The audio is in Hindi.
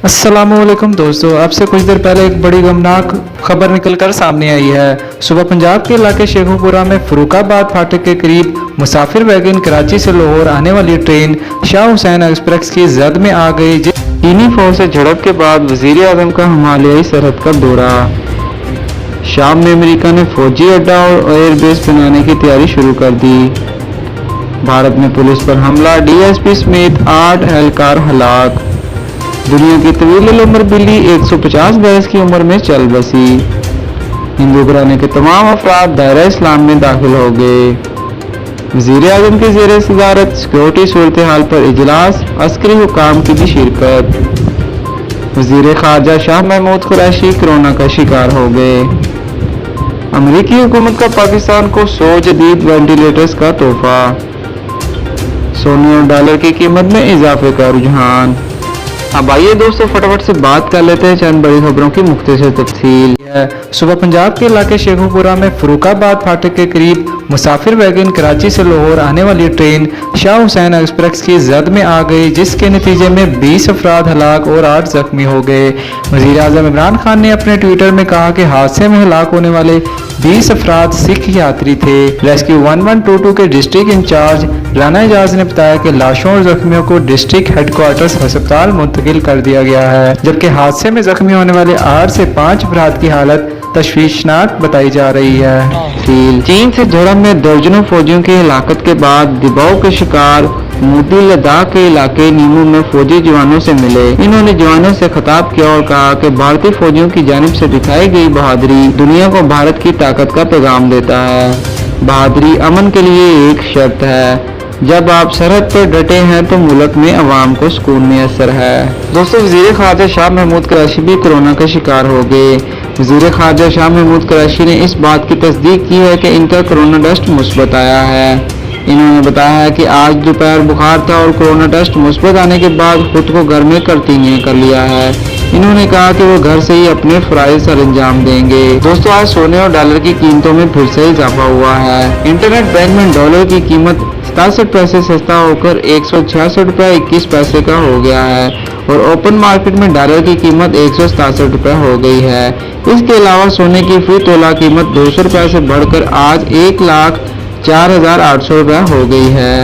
अस्सलामुअलैकुम दोस्तों, अब से कुछ देर पहले एक बड़ी गमनाक खबर निकलकर सामने आई है। सुबह पंजाब के इलाके शेखुपुरा में फरूखाबाद फाटक के करीब मुसाफिर वैगन कराची से लाहौर आने वाली ट्रेन शाह हुसैन एक्सप्रेस की जद में आ गई। चीनी फौज से झड़प के बाद वजीर आजम का हिमालयी सरहद का दौरा। शाम में अमेरिका ने फौजी अड्डा और एयरबेस बनाने की तैयारी शुरू कर दी। भारत में पुलिस पर हमला, डीएसपी समेत 8 एहलकार हलाक। दुनिया की तवील उम्र बिल्ली 150 बरस की उम्र में चल बसी। हिंदू घराने के तमाम अफराद दायरा इस्लाम में दाखिल हो गए। वज़ीर आज़म के ज़ेर सदारत सिक्योरिटी सूरत हाल पर इजलास, अस्करी हुकाम की भी शिरकत। वज़ीर ख़ारजा शाह महमूद कुरैशी कोरोना का शिकार हो गए। अमरीकी हुकूमत का पाकिस्तान को 100 जदीद वेंटिलेटर्स का तोहफा। सोने और डॉलर की कीमत में इजाफे का रुझान। अब आइए दोस्तों फटाफट से बात कर लेते हैं चंद बड़ी खबरों की मुख्तसर तफसील। सुबह पंजाब के इलाके शेखुपुरा में फरूखाबाद फाटक के करीब मुसाफिर वैगन कराची से लाहौर आने वाली ट्रेन शाह हुसैन एक्सप्रेस की जद में आ गई, जिसके नतीजे में 20 अफराद हलाक और 8 जख्मी हो गए। वज़ीर आज़म इमरान खान ने अपने ट्विटर में कहा कि हादसे में हलाक होने वाले 20 अफराद सिख यात्री थे। रेस्क्यू 1122 के डिस्ट्रिक्ट इंचार्ज राना एजाज ने बताया कि लाशों और जख्मियों को डिस्ट्रिक्ट हेडक्वार्टर्स अस्पताल मुंतकिल कर दिया गया है, जबकि हादसे में जख्मी होने वाले 8 से 5 अफराद की हालत तशवीशनाक बताई जा रही है। चीन से झड़प में दर्जनों फौजियों की हलाकत के बाद दबाव के शिकार मोदी लद्दाख के इलाके नीमू में फौजी जवानों से मिले। इन्होंने जवानों से खिताब किया और कहा कि भारतीय फौजियों की जानिब से दिखाई गई बहादुरी दुनिया को भारत की ताकत का पैगाम देता है। बहादुरी अमन के लिए एक शर्त है। जब आप सरहद पर डटे हैं तो मुल्क में अवाम को सुकून मैसर है। दोस्तों, वज़ीर ख़ारजा शाह महमूद कुरैशी भी कोरोना का शिकार हो गए। वज़ीर ख़ारजा शाह महमूद कुरैशी ने इस बात की तस्दीक की है कि इनका कोरोना टेस्ट मुस्बत आया है। इन्होंने बताया है कि आज दोपहर बुखार था और कोरोना टेस्ट मुस्बत आने के बाद खुद को घर में करतीनी कर लिया है। इन्होंने कहा कि वो घर से ही अपने फ़राइज़ सर अंजाम देंगे। दोस्तों, आज सोने और डॉलर की कीमतों में फिर से इजाफा हुआ है। इंटरनेट बैंक में डॉलर की कीमत 67 पैसे सस्ता होकर 166 रुपये 21 पैसे का हो गया है और ओपन मार्केट में डॉलर की कीमत 167 रुपये हो गई है। इसके अलावा सोने की फी तोला कीमत 200 रुपये से बढ़कर आज 1,04,800 रुपये हो गई है।